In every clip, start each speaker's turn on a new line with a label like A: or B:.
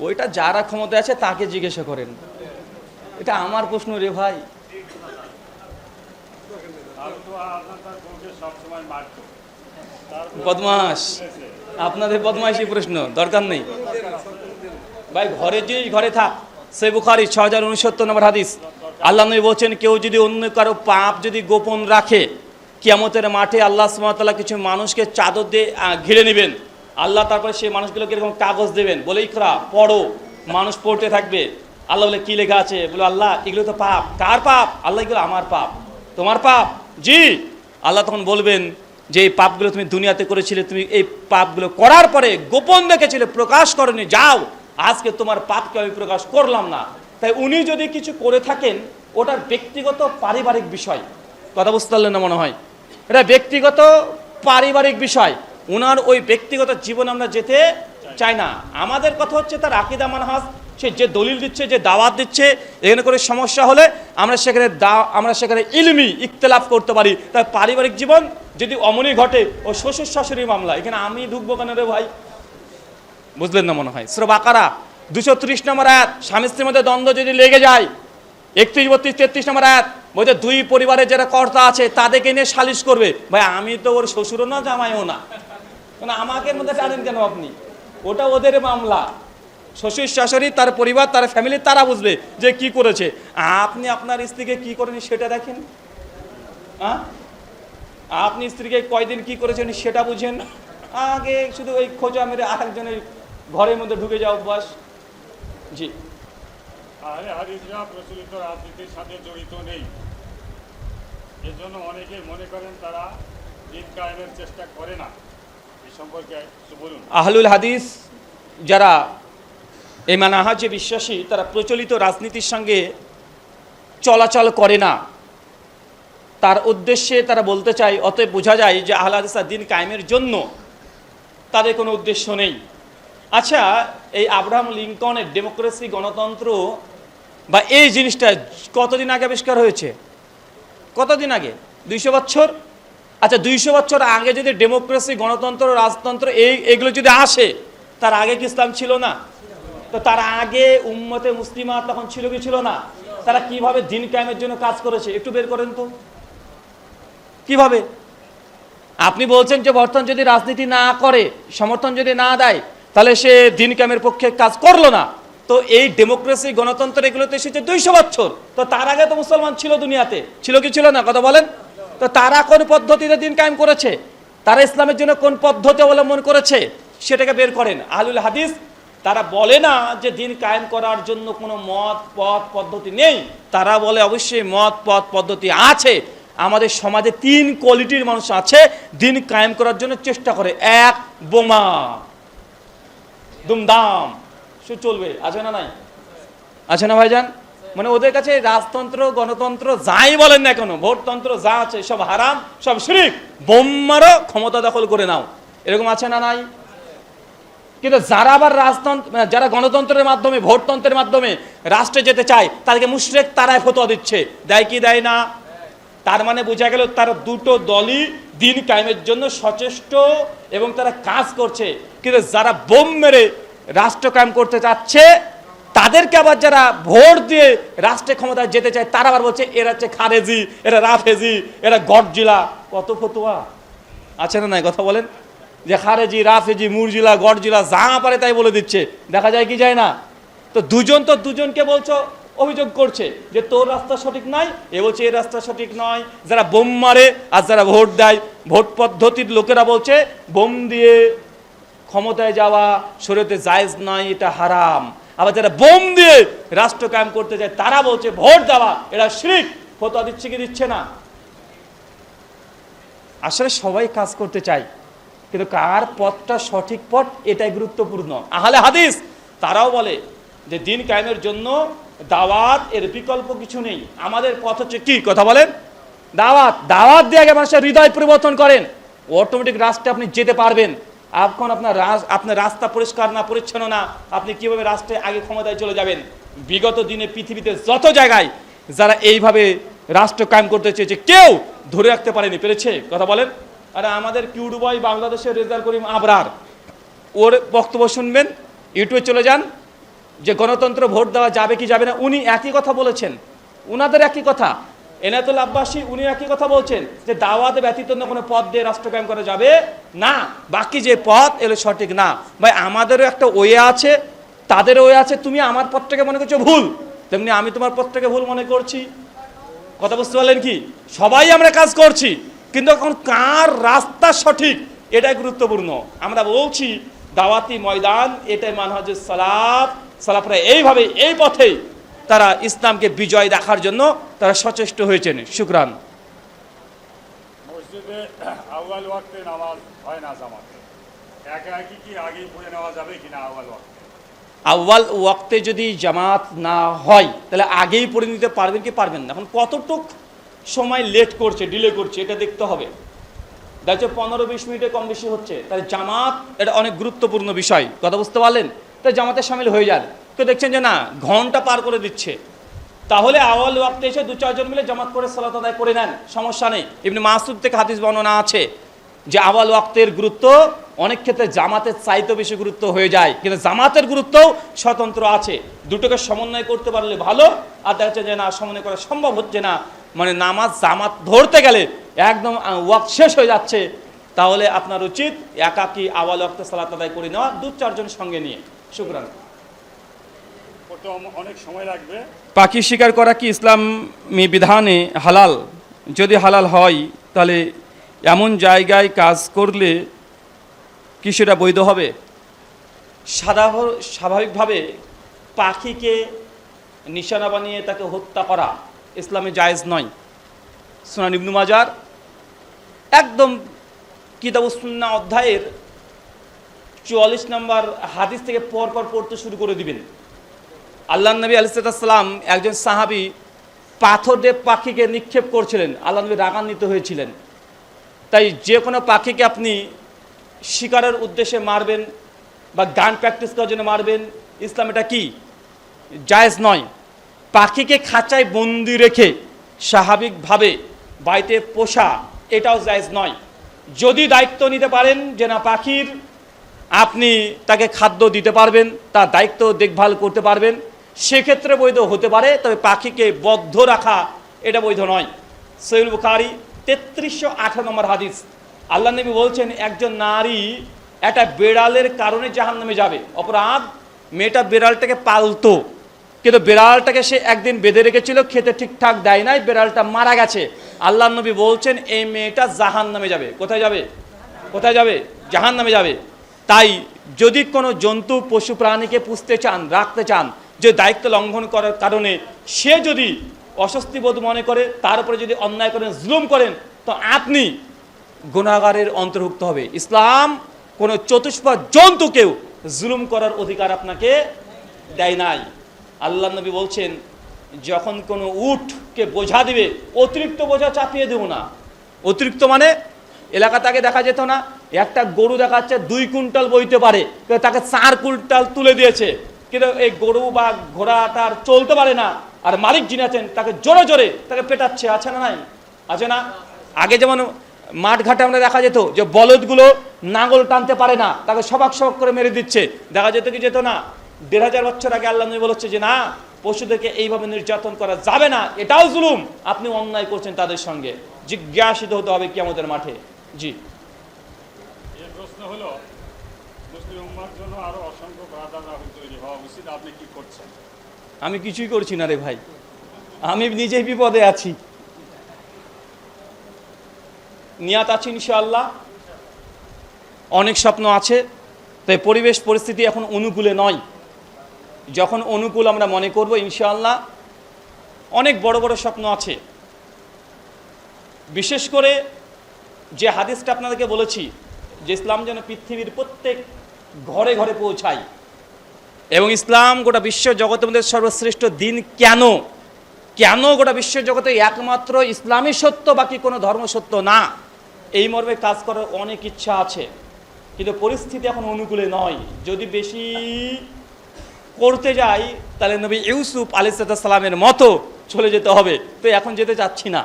A: ওইটা যারা ক্ষমতায় আছে তাকে জিজ্ঞাসা করেন, এটা আমার প্রশ্ন রে ভাই। বদমাস, আপনাদের বদমাইশি প্রশ্ন দরকার নেই ভাই। ঘরের জিনিস ঘরে থাক। সহিহ বুখারী 6069 নম্বর হাদিস, আল্লাহ নবী বলছেন, কেউ যদি অন্য কারো পাপ যদি গোপন রাখে, কিয়ামতের মাঠে আল্লাহ সুবহানাহু ওয়া তাআলা কিছু মানুষকে চাদর দিয়ে ঘিরে নেবেন। আল্লাহ তারপরে সেই মানুষগুলোকে এরকম কাগজ দেবেন, বলে ইকরা, পড়ো। মানুষ পড়তে থাকবে। আল্লাহ বলে, কি লেখা আছে? বলে, আল্লাহ এগুলো তো পাপ। কার পাপ? আল্লাহ, এগুলো আমার পাপ। তোমার পাপ? জি। আল্লাহ তখন বলবেন যে এই পাপগুলো তুমি দুনিয়াতে করেছিলে, তুমি এই পাপগুলো করার পরে গোপন রেখেছিলে, প্রকাশ করনি, যাও আজকে তোমার পাপকে আমি প্রকাশ করলাম না। তাই উনি যদি কিছু করে থাকেন, ওটার ব্যক্তিগত পারিবারিক বিষয়। কথা বুঝতে পারলেন না মনে হয়? এটা ব্যক্তিগত পারিবারিক বিষয়। ওনার ওই ব্যক্তিগত জীবনে আমরা যেতে চাই না। আমাদের কথা হচ্ছে তার আকীদা মানহাজ, সে যে দলিল দিচ্ছে, যে দাওয়াত দিচ্ছে, এখানে করে সমস্যা হলে আমরা সেখানে ইলমি ইখতিলাফ করতে পারি। তার পারিবারিক জীবন যদি অমনি ঘটে, ও শ্বশুর শাশুড়ির মামলা, এখানে আমি ঢুকবো কেন রে ভাই? বুঝলেন না মনে হয়? সূরা বাকারা 230 নম্বর আয়াত, স্বামী স্ত্রীর মধ্যে দ্বন্দ্ব যদি লেগে যায়, 31, 32, 33 নম্বর আয়াত বলছে, দুই পরিবারের যারা কর্তা আছে তাদেরকে নিয়ে সালিশ করবে। ভাই আমি তো ওর শ্বশুরও না, জামাইও না, মানে আমাকে মধ্যে টানেন কেন আপনি? ওটা ওদের মামলা। শ্বশুর শাশুড়ি, তার পরিবার, তার ফ্যামিলি, তারা বুঝবে যে কি করেছে। আপনি আপনার স্ত্রীকে কি করেন সেটা দেখেন। আপনি স্ত্রীকে কয়দিন কি করেছেন সেটা বুঝেন। আগে শুধু ওই খোঁজা মেরে আরেকজনের ঘরের মধ্যে ঢুকে যাও বাস। জি,
B: প্রচলিত রাজনীতির সাথে জড়িত নেই, এজন্য অনেকে মনে করেন তারা দিন কায়েমের চেষ্টা করে না। এই সম্পর্কে বলুন।
A: আহলুল হাদিস যারা এই মানহাজে বিশ্বাসী, তারা প্রচলিত রাজনীতির সঙ্গে চলাচল করে না। তার উদ্দেশ্যে তারা বলতে চায়, অতএব বোঝা যায় যে আহলে হাদিসরা দিন কায়েমের জন্য তাদের কোনো উদ্দেশ্য নেই। আচ্ছা, এই আব্রাহাম লিঙ্কনের ডেমোক্রেসি, গণতন্ত্র বা এই জিনিসটা কতদিন আগে আবিষ্কার হয়েছে? কতদিন আগে? 200 বছর। আচ্ছা, 200 বছর আগে যদি ডেমোক্রেসি, গণতন্ত্র, রাজতন্ত্র এগুলো যদি আসে, তার আগে কি ইসলাম ছিল না? তো তার আগে উম্মতে মুসলিমা তখন ছিল কি ছিল না? তারা কিভাবে দিন কায়েমের জন্য কাজ করেছে একটু বের করেন তো। কিভাবে? আপনি বলছেন যে বর্তমান যদি রাজনীতি না করে, সমর্থন যদি না দেয়, তাহলে সে দিন কায়েমের পক্ষে কাজ করলো না। তো এই ডেমোক্রেসি, গণতন্ত্র এগুলোতে এসেছে 200 বছর। তো তার আগে তো মুসলমান ছিল দুনিয়াতে, ছিল কি ছিল না? কথা বলেন তো। তারা কোন পদ্ধতিতে দিন কায়েম করেছে? তারা ইসলামের জন্য কোন পদ্ধতি অবলম্বন করেছে সেটাকে বের করেন। আহলুল হাদিস তারা বলে না যে দিন কায়েম করার জন্য কোনো মত, পথ, পদ্ধতি নেই। তারা বলে অবশ্যই মত, পথ, পদ্ধতি আছে। আমাদের সমাজে 3 কোয়ালিটির মানুষ আছে দিন কায়েম করার জন্য চেষ্টা করে। এক, বোমা, দুমদাম, সে চলবে, আছে না নাই? আছে না ভাইজান? মানে ওদের কাছে রাজতন্ত্র, গণতন্ত্র যাই বলেন না কেন, ভোটতন্ত্র যা আছে সব হারাম, সব শিরক। বোম মারো, ক্ষমতা দখল করে নাও, এরকম আছে না নাই? কিন্তু যারা আবার রাজতন্ত্র, যারা গণতন্ত্রের মাধ্যমে, ভোটতন্ত্রের মাধ্যমে রাষ্ট্রে যেতে চায়, তাদেরকে মুশরিক তারাই ফতোয়া দিচ্ছে। দেয় কি দেয় না? তার মানে বোঝা গেল তারা দুটো দলই দিন কায়েমের জন্য সচেষ্ট এবং তারা কাজ করছে। কিন্তু যারা বোম মেরে রাষ্ট্র কায়েম করতে চাচ্ছে, তাদেরকে আবার যারা ভোট দিয়ে রাষ্ট্রের ক্ষমতায় যেতে চায়, তারা আবার বলছে এরা হচ্ছে খারেজি, এরা রাফেজি, এরা গডজিলা। কত ফতোয়া আছে না নাই? কথা বলেন। যে খারেজি, রাফেজি, মুরজিলা, গডজিলা যা পারে তাই বলে দিচ্ছে। দেখা যায় কি যায় না? তো দুজনকে বলছো, অভিযোগ করছে যে তোর রাস্তা সঠিক নয়, এ বলছে এই রাস্তা সঠিক নয়। যারা বোম মারে আর যারা ভোট দেয়, ভোট পদ্ধতির লোকেরা বলছে বোম দিয়ে ক্ষমতায় যাওয়া শরীয়তে জায়েজ নয়, এটা হারাম। আবার যারা বোম দিয়ে রাষ্ট্র কায়েম করতে যায়, তারা বলছে ভোট দেওয়া এটা শিরক। ফতোয়া দিচ্ছে কি দিচ্ছে না? আসলে সবাই কাজ করতে চায়, কিন্তু কার পথটা সঠিক পথ এটাই গুরুত্বপূর্ণ। আহলে হাদিস তারাও বলে যে দিন কায়েমের জন্য দাওয়াত, এর বিকল্প কিছু নেই। আমাদের পথ হচ্ছে কি? কথা বলেন। দাওয়াত দিয়ে আগে মানুষের হৃদয় পরিবর্তন করেন, অটোমেটিক রাস্তায় আপনি যেতে পারবেন। এখন আপনার রাস্তা পরিষ্কার না, পরিচ্ছন্ন না, আপনি কিভাবে রাষ্ট্রে আগে ক্ষমতায় চলে যাবেন? বিগত দিনে পৃথিবীতে যত জায়গায় যারা এইভাবে রাষ্ট্র কায়েম করতে চেয়েছে, কেউ ধরে রাখতে পারেনি, পেরেছে? কথা বলেন। আর আমাদের কিউট বয় বাংলাদেশের রেজাল করিম আবরার, ওর বক্তব্য শুনবেন, ইউটিউবে চলে যান, যে গণতন্ত্র ভোট দেওয়া যাবে কি যাবে না, উনি একই কথা বলেছেন, উনাদের একই কথা। এনায়েতুল আব্বাসী উনি একই কথা বলছেন যে দাওয়াত ব্যতীত অন্য কোনো পথ দিয়ে রাষ্ট্র কায়েম করা যাবে না, বাকি যে পথ এলো সঠিক না। ভাই আমাদেরও একটা ওয়ে আছে, তাদেরও ওয়ে আছে। তুমি আমার পথটাকে মনে করছো ভুল, তেমনি আমি তোমার পথটাকে ভুল মনে করছি। কথা বুঝতে পারলেন কি? সবাই আমরা কাজ করছি, কিন্তু এখন কার রাস্তা সঠিক এটাই গুরুত্বপূর্ণ। আমরা বলছি দাওয়াতি ময়দান, এটাই মানহাজুস সালাফ, সালাফরা এইভাবে এই পথেই তারা ইসলামকে বিজয় দেখার জন্য তারা সচেষ্ট হয়েছেন। শুকরান।
B: মসজিদে আউয়াল ওয়াক্তে নামাজ হয় না জামাতে, একা একই কি আগেই পড়ে নেওয়া যাবে কিনা আউয়াল ওয়াক্তে?
A: আউয়াল ওয়াক্তে যদি জামাত না হয় তাহলে আগেই পড়ে নিতে পারবেন কি পারবেন না। এখন কতটুক সময় লেট করছে, ডিলে করছে, এটা দেখতে হবে। দেখছো 15-20 মিনিটে কম বেশি হচ্ছে, তাহলে জামাত এটা অনেক গুরুত্বপূর্ণ বিষয়। কথা বুঝতে পারলেন? তাই জামাতে সামিল হয়ে যান। তো দেখছেন যে না ঘন্টা পার করে দিচ্ছে, তাহলে আউয়াল ওয়াক্তে এসে 2-4 জন মিলে জামাত করে সালাত আদায় করে নেন, সমস্যা নেই। ইবনে মাসউদ থেকে হাদিস বর্ণনা আছে যে আউয়াল ওয়াক্তের গুরুত্ব অনেক ক্ষেত্রে জামাতের চাইতে বেশি গুরুত্ব হয়ে যায়, কিন্তু জামাতের গুরুত্বও স্বতন্ত্র আছে। দুটোকে সমন্বয় করতে পারলে ভালো। আর দেখা যাচ্ছে যে না সমন্বয় করা সম্ভব হচ্ছে না, মানে নামাজ জামাত ধরতে গেলে একদম ওয়াক্ত শেষ হয়ে যাচ্ছে, তাহলে আপনার উচিত একাকী আউয়াল ওয়াক্তে সালাত আদায় করে নেওয়া 2-4 জন সঙ্গে নিয়ে। শুকরান।
B: করতে অনেক সময় লাগবে।
A: পাখি শিকার করা কি ইসলামী বিধানে হালাল? যদি হালাল হয় তাহলে এমন জায়গায় কাজ করলে কি সেটা বৈধ হবে? স্বাভাবিকভাবে পাখিকে নিশানা বানিয়ে তাকে হত্যা করা ইসলামে জায়েজ নয়। সুনান ইবনে মাজার একদম কিতাবুস সুন্নাহ অধ্যায়ের 44 নম্বর হাদিস থেকে পরপর পড়তে শুরু করে দিবেন। আল্লাহ নবী আলাইহিস সালাম একজন সাহাবী পাথর দিয়ে পাখিকে নিক্ষেপ করছিলেন, আল্লাহ নবী রাগান্বিত হয়েছিলেন। তাই যে কোনো পাখিকে আপনি শিকারের উদ্দেশ্যে মারবেন বা গান প্র্যাকটিস করার জন্য মারবেন, ইসলাম এটা কি জায়েজ নয়। পাখিকে খাঁচায় বন্দি রেখে স্বাভাবিকভাবে বাড়িতে পোষা এটাও জায়েজ নয়। যদি দায়িত্ব নিতে পারেন যে না পাখির আপনি তাকে খাদ্য দিতে পারবেন, তার দায়িত্ব দেখভাল করতে পারবেন, সেক্ষেত্রে বৈধ হতে পারে, তবে পাখিকে বদ্ধ রাখা এটা বৈধ নয়। সহিহ বুখারী 3308 নম্বর হাদিস, আল্লাহ নবী বলছেন একজন নারী একটা বেড়ালের কারণে জাহান্নামে যাবে। অপরাধ, মেয়েটা বেড়ালটাকে পালতো, কিন্তু বেড়ালটাকে সে একদিন বেঁধে রেখেছিল, খেতে ঠিকঠাক দেয় নাই, বেড়ালটা মারা গেছে। আল্লাহ নবী বলছেন এই মেয়েটা জাহান্নামে যাবে। কোথায় যাবে? কোথায় যাবে? জাহান্নামে যাবে। তাই যদি কোনো জন্তু পশু প্রাণীকে পুষতে চান, রাখতে চান, যে দায়িত্ব লঙ্ঘন করার কারণে সে যদি অস্বস্তি বোধ মনে করে, তার উপরে যদি অন্যায় করেন, জুলুম করেন, তো আপনি গুনাহগারের অন্তর্ভুক্ত হবে। ইসলাম কোনো চতুষ্পদ জন্তুকেও জুলুম করার অধিকার আপনাকে দেয় নাই। আল্লাহ নবী বলছেন যখন কোনো উটকে বোঝা দিবে, অতিরিক্ত বোঝা চাপিয়ে দেব না। অতিরিক্ত মানে এলাকাতে আগে দেখা যেত না, একটা গরু দেখাচ্ছে 2 কুইন্টাল বইতে পারে, তাকে 4 কুইন্টাল তুলে দিয়েছে, কিন্তু এই গরু বা ঘোড়াটা আর চলতে পারে না, আর মালিক যিনি আছেন তাকে জোরে জোরে তাকে পেটাচ্ছে। আছে না নাই? আছে না? আগে যেমন মাঠ ঘাটে আমরা দেখা যেত যে বলদগুলো নাঙ্গল টানতে পারে না, তাকে সবাক সবাক করে মেরে দিচ্ছে, দেখা যেত কি যেত না? 1500 বছর আগে আল্লাহ নবী বলেছে যে না, পশুদেরকে এইভাবে নির্যাতন করা যাবে না, এটাও জুলুম, আপনি অন্যায় করছেন তাদের সঙ্গে, জিজ্ঞাসিত হতে হবে কিয়ামতের মাঠে। জি।
B: এর প্রশ্ন হলো মুসলিম উম্মার জন্য আরো অসংখ্য বাধা রাহুল তৈরি হওয়া উচিত, আপনি কি করছেন?
A: আমি কিছুই করছি না রে ভাই, আমি নিজেই বিপদে আছি। নিয়াত আছে ইনশাআল্লাহ, অনেক স্বপ্ন আছে, তাই পরিবেশ পরিস্থিতি এখন অনুকূলে নয়। যখন অনুকূল আমরা মনে করব ইনশাআল্লাহ অনেক বড় বড় স্বপ্ন আছে। বিশেষ করে যে হাদিসটা আপনাদেরকে বলেছি যে ইসলাম যেন পৃথিবীর প্রত্যেক ঘরে ঘরে পৌঁছায়, এবং ইসলাম গোটা বিশ্ব জগতের মধ্যে সর্বশ্রেষ্ঠ দিন। কেন কেন গোটা বিশ্ব জগতে একমাত্র ইসলামই সত্য, বাকি কোনো ধর্ম সত্য না, এই মর্মে কাজ করার অনেক ইচ্ছা আছে, কিন্তু পরিস্থিতি এখন অনুকূলে নয়। যদি বেশি করতে যাই তাহলে নবী ইউসুফ আলাইহিস সালামের মতো চলে যেতে হবে, তো এখন যেতে চাচ্ছি না।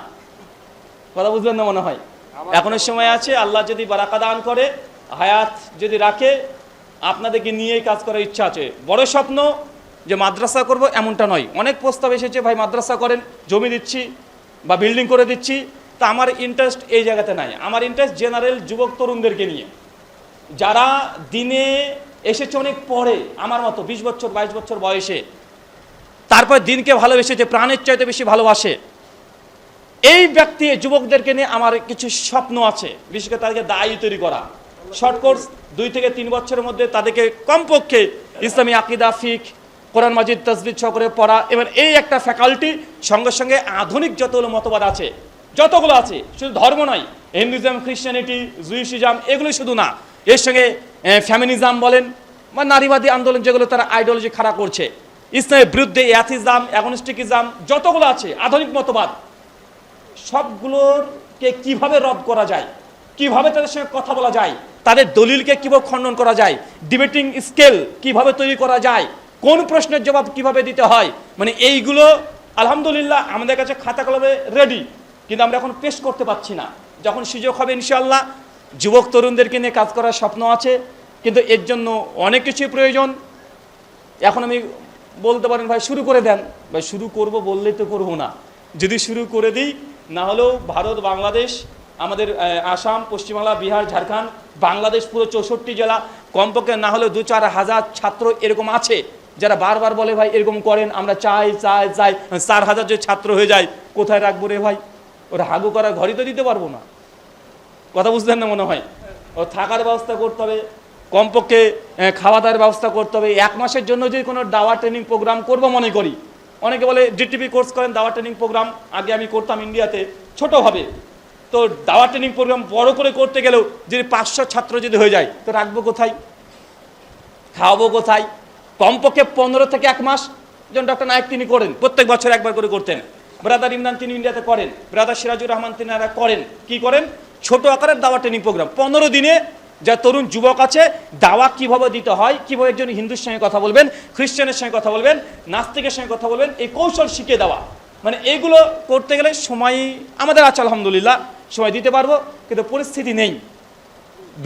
A: কথা বুঝলেন না মনে হয়? এখনো সময় আছে, আল্লাহ যদি বারাকা দান করে, হায়াত যদি রাখে, আপনাদেরকে নিয়েই কাজ করার ইচ্ছা আছে। বড় স্বপ্ন যে মাদ্রাসা করব এমনটা নয়। অনেক প্রস্তাব এসেছে, ভাই মাদ্রাসা করেন, জমি দিচ্ছি বা বিল্ডিং করে দিচ্ছি। তা আমার ইন্টারেস্ট এই জায়গাতে নাই। আমার ইন্টারেস্ট জেনারেল যুবক তরুণদেরকে নিয়ে, যারা দিনে এসেছে অনেক পরে, আমার মতো 20 বছর 22 বছর বয়সে, তারপর দিনকে ভালোবেসেছে, প্রাণের চাইতে বেশি ভালোবাসে। এই ব্যক্তি যুবকদেরকে নিয়ে আমার কিছু স্বপ্ন আছে, বিশেষ করে তাদেরকে দায়ী তৈরি করা। শর্ট কোর্স 2 থেকে 3 বছরের মধ্যে তাদেরকে কমপক্ষে ইসলামী আকিদা, ফিক, কোরআন মাজিদ, তাজবিদ করে পড়া, এবং এই একটা ফ্যাকাল্টি, সঙ্গে সঙ্গে আধুনিক যতগুলো মতবাদ আছে, যতগুলো আছে, শুধু ধর্ম নয়, হিন্দুইজম, খ্রিস্টানিটি, জুইসিজম, এগুলো শুধু না, এর সঙ্গে ফ্যামিনিজম বলেন বা নারীবাদী আন্দোলন, যেগুলো তারা আইডিওলজি খাড়া করছে, ইসলামের বিরুদ্ধে অ্যাথিজম, অ্যাগনস্টিকিজম, যতগুলো আছে আধুনিক মতবাদ, সবগুলোরকে কিভাবে রদ করা যায়, কিভাবে তাদের সঙ্গে কথা বলা যায়, তাদের দলিলকে কিভাবে খণ্ডন করা যায়, ডিবেটিং স্কেল কিভাবে তৈরি করা যায়, কোন প্রশ্নের জবাব কিভাবে দিতে হয়, মানে এইগুলো আলহামদুলিল্লাহ আমাদের কাছে খাতা কলমে রেডি, কিন্তু আমরা এখন পেশ করতে পারছি না। যখন সুযোগ হবে ইনশাআল্লাহ যুবক তরুণদেরকে নিয়ে কাজ করার স্বপ্ন আছে, কিন্তু এর জন্য অনেক কিছুই প্রয়োজন। এখন আমি বলতে পারেন ভাই শুরু করে দেন, ভাই শুরু করব বললেই তো করবো না, যদি শুরু করে দিই, না হলেও ভারত, বাংলাদেশ, আমাদের আসাম, পশ্চিমবাংলা, বিহার, ঝাড়খণ্ড, বাংলাদেশ পুরো 64 জেলা, কমপক্ষে না হলেও 2-4 হাজার ছাত্র এরকম আছে যারা বারবার বলে ভাই এরকম করেন, আমরা চাই চাই চাই। 4,000 যে ছাত্র হয়ে যায়, কোথায় রাখবো রে ভাই? ওরা হাগু করার ঘরই তো দিতে পারবো না। কথা বুঝলেন না মনে হয়? ও থাকার ব্যবস্থা করতে হবে, কমপক্ষে খাওয়া দাওয়ার ব্যবস্থা করতে হবে। 1 মাসের জন্য যদি কোনো দাওয়া ট্রেনিং প্রোগ্রাম করবো মনে করি, অনেকে বলে ডিটিপি কোর্স করেন, দাওয়া ট্রেনিং প্রোগ্রাম আগে আমি করতাম ইন্ডিয়াতে, ছোটোভাবে। তো দাওয়া ট্রেনিং প্রোগ্রাম বড় করে করতে গেলেও যদি 500 ছাত্র যদি হয়ে যায়, তো রাখবো কোথায়, খাওয়াবো কোথায়? কমপক্ষে 15 থেকে 1 মাস, যেমন ডক্টর নায়েক তিনি করেন, প্রত্যেক বছর একবার করে করতেন। ব্রাদার ইমরান তিনি ইন্ডিয়াতে করেন, ব্রাদার সিরাজুর রহমান তিনারা করেন, কি করেন, ছোট আকারের দাওয়া ট্রেনিং প্রোগ্রাম 15 দিনে। যা তরুণ যুবক আছে, দাওয়া কিভাবে দিতে হয়, কিভাবে একজন হিন্দুর সঙ্গে কথা বলবেন, খ্রিস্টানের সঙ্গে কথা বলবেন, নাস্তিকের সঙ্গে কথা বলবেন, এই কৌশল শিখিয়ে দেওয়া। মানে এইগুলো করতে গেলে সময় আমাদের আছে আলহামদুলিল্লাহ, সময় দিতে পারবো, কিন্তু পরিস্থিতি নেই।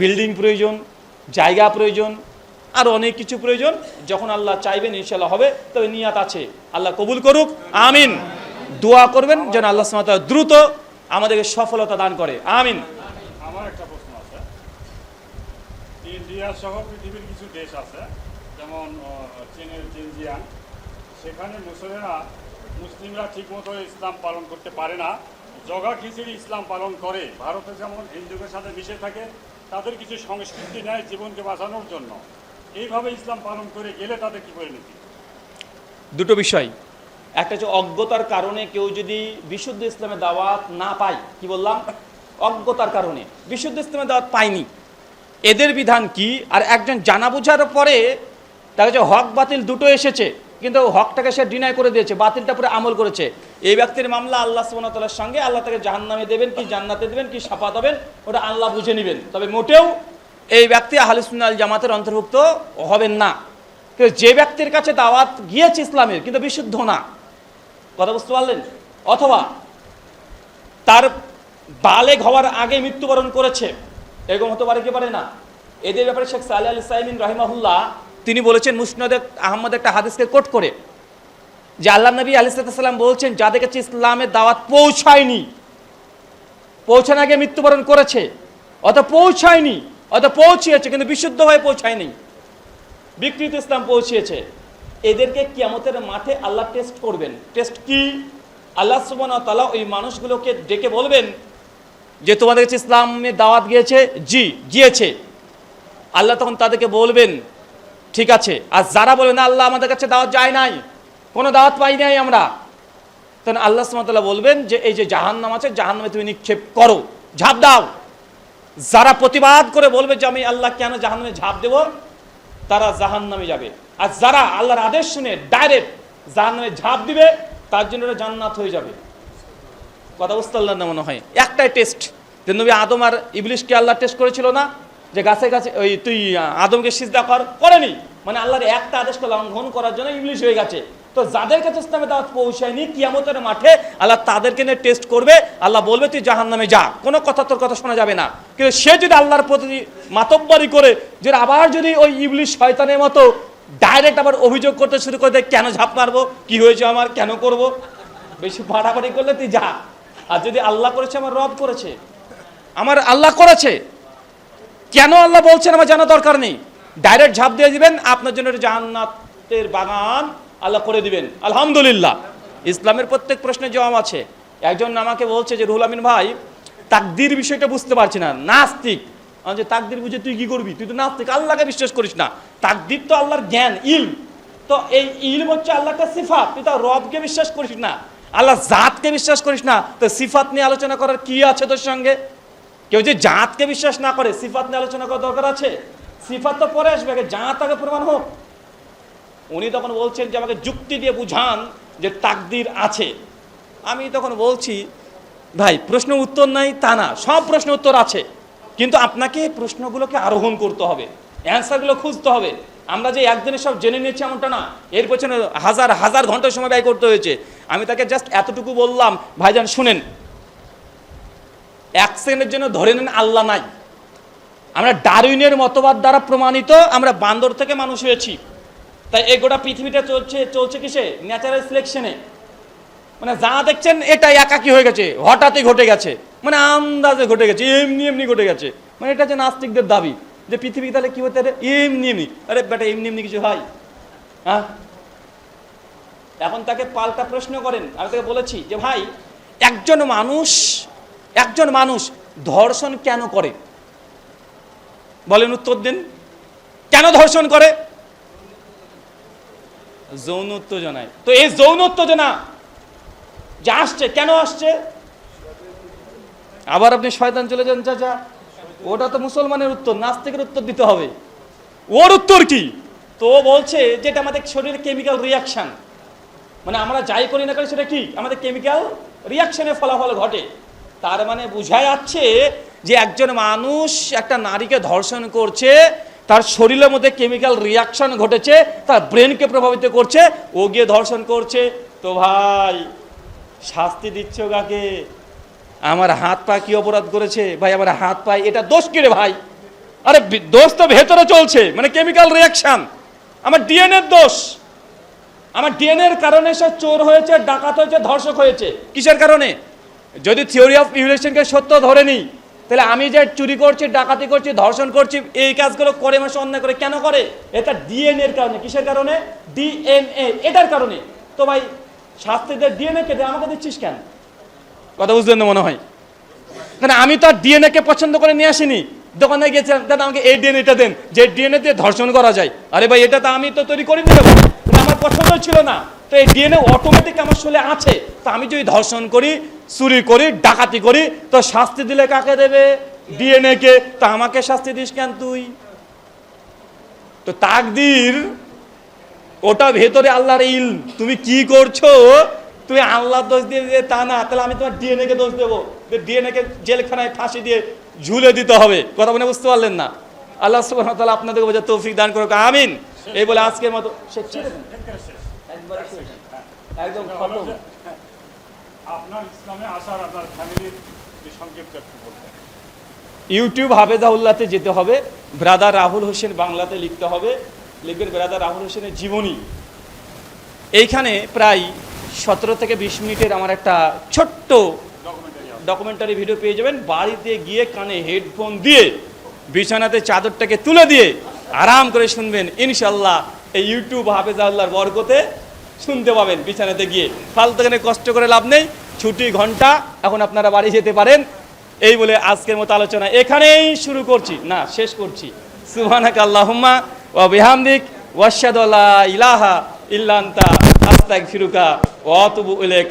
A: বিল্ডিং প্রয়োজন, জায়গা প্রয়োজন, আর অনেক কিছু প্রয়োজন। যখন আল্লাহ চাইবেন ইনশাআল্লাহ হবে, তবে নিয়াত আছে, আল্লাহ কবুল করুক, আমিন। দোয়া করবেন যেন আল্লাহ সুবহানাহু ওয়া তাআলা দ্রুত আমাদেরকে সফলতা দান করে, আমিন।
B: আমার একটা প্রশ্ন আছে, ইন্ডিয়া সহ পৃথিবীর কিছু দেশ আছে, যেমন চীনের জিনজিয়াং, সেখানে মুসলিমরা ঠিকমতো ইসলাম পালন করতে পারে না, জগা খিচুড়ি ইসলাম পালন করে। ভারতে যেমন হিন্দুদের সাথে মিশে থাকে, তাদের কিছু সংস্কৃতি নেয় জীবনকে বাঁচানোর জন্য, এইভাবে ইসলাম পালন করে গেলে তাদের কি পরিণতি?
A: দুটো বিষয়, একটা হচ্ছে অজ্ঞতার কারণে কেউ যদি বিশুদ্ধ ইসলামের দাওয়াত না পায়, কি বললাম, অজ্ঞতার কারণে বিশুদ্ধ ইসলামের দাওয়াত পায়নি, এদের বিধান কি? আর একজন জানা বোঝার পরে তার কাছে হক বাতিল দুটো এসেছে, কিন্তু হকটাকে সে ডিনাই করে দিয়েছে, বাতিলটা পরে আমল করেছে, এই ব্যক্তির মামলা আল্লাহ সুবহানাহু ওয়া তাআলার সঙ্গে। আল্লাহ তাকে জাহান্নামে দেবেন কি জান্নাতে দেবেন কি শাফাত হবেন, ওটা আল্লাহ বুঝে নেবেন। তবে মোটেও এই ব্যক্তি আহলে সুন্নাহ ওয়াল জামাতের অন্তর্ভুক্ত হবেন না। কিন্তু যে ব্যক্তির কাছে দাওয়াত গিয়েছে ইসলামের, কিন্তু বিশুদ্ধ না, কথা বুঝতে পারলেন, অথবা তার বালেগ হওয়ার আগে মৃত্যুবরণ করেছে, এরকম হতে পারে কি পারে না? এদের ব্যাপারে শেখ সালেহ আল সাইমিন রাহিমাহুল্লাহ তিনি বলেছেন, মুসনাদে আহমদ একটা হাদিসকে কোট করে, যে আল্লাহ নবী আলাইহিস সালাম বলছেন, যাদের কাছে ইসলামের দাওয়াত পৌঁছায়নি, পৌঁছানোর আগে মৃত্যুবরণ করেছে, অথবা পৌঁছায়নি, অথবা পৌঁছিয়েছে কিন্তু বিশুদ্ধভাবে পৌঁছায়নি, বিকৃত ইসলাম পৌঁছিয়েছে, এদেরকে কিয়ামতের মাঠে আল্লাহ টেস্ট করবেন। টেস্ট কি? আল্লাহ সুবহানাহু ওয়া তাআলা ওই মানুষগুলোকে ডেকে বলবেন যে তোমাদের কাছে ইসলামের দাওয়াত গিয়েছে, জি গিয়েছে। আল্লাহ তখন তাদেরকে বলবেন ঠিক আছে, আর যারা বলবে না আল্লাহ আমাদের কাছে দাওয়াত যায় নাই, কোনো দাওয়াত পাই নাই আমরা, তখন আল্লাহ সুবহানাহু ওয়া তাআলা বলবেন যে এই যে জাহান্নাম আছে, জাহান্নামে তুমি নিক্ষেপ করো, ঝাঁপ দাও। যারা প্রতিবাদ করে বলবে যে আমি আল্লাহ কেন জাহান্নামে ঝাঁপ দেব, তারা জাহান্নামে যাবে। আর যারা আল্লাহর আদেশ শুনে ডাইরেক্ট জাহান্নামে ঝাঁপ দিবে, তার জন্য এটা জান্নাত হয়ে যাবে। কথা বুঝতে পারলেন না মনে হয়? একটাই টেস্ট, যে নবী আদম আর ইবলিশকে আল্লাহ টেস্ট করেছিল না, যে গাছে গাছে ওই তুই আদমকে সিজদা করেনি, মানে আল্লাহর একটা আদেশকে লঙ্ঘন করার জন্য ইবলিশ হয়ে গেছে, তো যাদের কাছে ইসলামের দাওয়াত পৌঁছায়নি কিয়ামতের মাঠে আল্লাহ তাদেরকে নিয়ে টেস্ট করবে। আল্লাহ বলবে তুই জাহান্নামে যা, কোনো কথা তোর কথা শোনা যাবে না। কিন্তু সে যদি আল্লাহর প্রতি মাতব্বরি করে যে আবার যদি ওই ইবলিশ শয়তানের মতো ডাইরেক্ট আবার অভিযোগ করতে শুরু করে দেয়, কেন ঝাঁপ মারবো, কি হয়েছে আমার, কেন করব, বেশি বাড়াবাড়ি করলে তুই যা। আর যদি আল্লাহ করেছে, আমার রব করেছে, আমার আল্লাহ করেছে, কেন আল্লাহ বলছেন আমার জানা দরকার নেই, ডাইরেক্ট ঝাঁপ দিয়ে দিবেন, আপনার জন্য একটা জান্নাতের বাগান আল্লাহ করে দিবেন। আলহামদুলিল্লাহ, ইসলামের প্রত্যেক প্রশ্নের জবাব আছে। একজন আমাকে বলছে যে রুহুল আমিন ভাই, তাকদীর বিষয়টা বুঝতে পারছি না, নাস্তিক। আমি যে তাকদীর বুঝে তুই কি করবি, তুই তো নাস্তিক, আল্লাহকে বিশ্বাস করিস না। তাকদীর তো আল্লাহর জ্ঞান, ইলম, তো এই ইলম হচ্ছে আল্লাহটা সিফাত, তুই তো রবকে বিশ্বাস করিস না, আল্লাহ জাতকে বিশ্বাস করিস না, তো সিফাত নিয়ে আলোচনা করার কি আছে তোর সঙ্গে? কেউ যে জাতকে বিশ্বাস না করে সিফাত নিয়ে আলোচনা করার দরকার আছে? সিফাত তো পরে আসবে, আগে জাত আগে প্রমাণ হোক। উনি তখন বলছেন যে আমাকে যুক্তি দিয়ে বুঝান যে তাকদীর আছে। আমি তখন বলছি ভাই, প্রশ্ন উত্তর নাই তা না, সব প্রশ্ন উত্তর আছে, কিন্তু আপনাকে প্রশ্নগুলোকে আরোহণ করতে হবে, অ্যান্সারগুলো খুঁজতে হবে। আমরা যে একদিনে সব জেনে নিয়েছি এমনটা না, এর পেছনে হাজার হাজার ঘন্টা সময় ব্যয় করতে হয়েছে। আমি তাকে জাস্ট এতটুকু বললাম, ভাইজান শুনেন, এক সেকেন্ডের জন্য ধরে নেন আল্লাহ নাই। আমরা ডারউইনের মতবাদ দ্বারা প্রমাণিত আমরা বান্দর থেকে মানুষ হয়েছি, তাই এই গোটা পৃথিবীটা চলছে কিসে? ন্যাচারাল সিলেকশনে। মানে যা দেখছেন এটা একাকী হয়ে গেছে, হঠাৎই ঘটে গেছে, মানে আন্দাজে ঘটে গেছে, এমনি এমনি ঘটে গেছে। মানে এটা যে নাস্তিকদের দাবি যে পৃথিবী তাহলে কি হতে পারে এমনি এমনি। আরে বেটা, এমনি এমনি কিছু হয়? হ্যাঁ, এখন তাকে পাল্টা প্রশ্ন করেন। আমি তাকে বলেছি যে ভাই, একজন মানুষ ধর্ষণ কেন করে বলেন, উত্তর দিন। কেন ধর্ষণ করে? যৌন উত্তেজনায়। তো এই যৌন উত্তেজনা যা আসছে, কেন আসছে? আবার আপনি শয়তান চলে যান চাচা, ওটা তো মুসলমানের উত্তর, নাস্তিকের উত্তর দিতে হবে। ওর উত্তর কি? তো বলছে যেটা আমাদের শরীরের কেমিক্যাল রিয়াকশন, মানে আমরা যাই করি না করি সেটা কি আমাদের কেমিক্যাল রিয়াকশনের ফলাফল ঘটে। তার মানে বোঝা যাচ্ছে যে একজন মানুষ একটা নারীকে ধর্ষণ করছে, তার শরীরের মধ্যে কেমিক্যাল রিয়াকশন ঘটেছে, তার ব্রেনকে প্রভাবিত করছে, ও গিয়ে ধর্ষণ করছে। তো ভাই, শাস্তি দিচ্ছ কাকে? আমার হাত পা কি অপরাধ করেছে ভাই? আমার হাত পা এটা দোষ কি রে ভাই? আরে দোষ তো ভেতরে চলছে, মানে কেমিক্যাল রিয়াকশন, আমার ডিএনএর দোষ। আমার ডিএনএর কারণে সে চোর হয়েছে, ডাকাত হয়েছে, ধর্ষক হয়েছে। কিসের কারণে? যদি থিওরি অফ ইভলিউশনকে সত্য ধরে নিই, তাহলে আমি যে চুরি করছি, ডাকাতি করছি, ধর্ষণ করছি, এই কাজগুলো করে মাসে অন্যায় করে কেন করে? এটা ডিএনএ এর কারণে। কিসের কারণে? ডিএনএ, এটার কারণে। তো ভাই, শাস্তিদের ডিএনএ কে আমাকে দিচ্ছিস কেন? কথা বুঝলেন না মনে হয়? কারণ আমি তো আর ডিএনএ কে পছন্দ করে নিয়ে আসিনি, দোকানে গিয়েছিলাম, দাদা আমাকে এই ডিএনএটা দেন, যে ডিএনএ দিয়ে ধর্ষণ করা যায়। আরে ভাই, এটা তো আমি তো তৈরি করিনি, আমার পছন্দ ছিল না। তো এই ডিএনএ অটোমেটিক আমার শরীরে আছে, তো আমি যদি ধর্ষণ করি, চুরি করি, ডাকাতি করি, তো শাস্তি দিলে কাকে দেবে? ডিএনএ কে। তা আমাকে শাস্তি দিস কেন তুই? তো তাকদীর ওটা ভেতরে আল্লাহর ইলম। তুমি কি করছো তুমি আল্লাহর দোষ দিয়ে তা না, তাহলে আমি তোমার ডিএনএ কে দোষ দেবো, ডিএনএ কে জেলখানায় ফাঁসি দিয়ে ঝুলে দিতে হবে। কথা বলে বুঝতে পারলেন না? আল্লাহ সুবহানাহু ওয়া তাআলা আপনাদেরকে বোঝার তৌফিক দান করুক, আমিন। এই বলে আজকের মতো একদম খতম।
B: আপনার ইসলামে আসার আপনার ফ্যামিলির সংক্ষিপ্ত একটু বলবেন।
A: ইউটিউব হাফেজাউল্লাহতে যেতে হবে, ব্রাদার রাহুল হোসেন বাংলাতে লিখতে হবে, লিখবেন ব্রাদার রাহুল হোসেনের জীবনী। এইখানে প্রায় 17 থেকে 20 মিনিটের আমার একটা ছোট্ট ডকুমেন্টারি ভিডিও পেয়ে যাবেন। বাড়িতে গিয়ে কানে হেডফোন দিয়ে বিছানাতে চাদরটাকে তুলে দিয়ে আরাম করে শুনবেন, ইনশাল্লাহ এই ইউটিউব হাফেজাউল্লাহর বরকতে শুনতে পাবেন বিছানাতে গিয়ে। ফালতু এখানে কষ্ট করে লাভ নেই, ছুটি ঘন্টা, এখন আপনারা বাড়ি যেতে পারেন। এই বলে আজকের মতো আলোচনা এখানেই শুরু করছি, না শেষ করছি। সুবহানাকা আল্লাহুম্মা ওয়া বিহামদিক ওয়া আশহাদু আল্লা ইলাহা ইল্লা আনতা আস্তাগফিরুকা ওয়া আতুবু ইলাইক।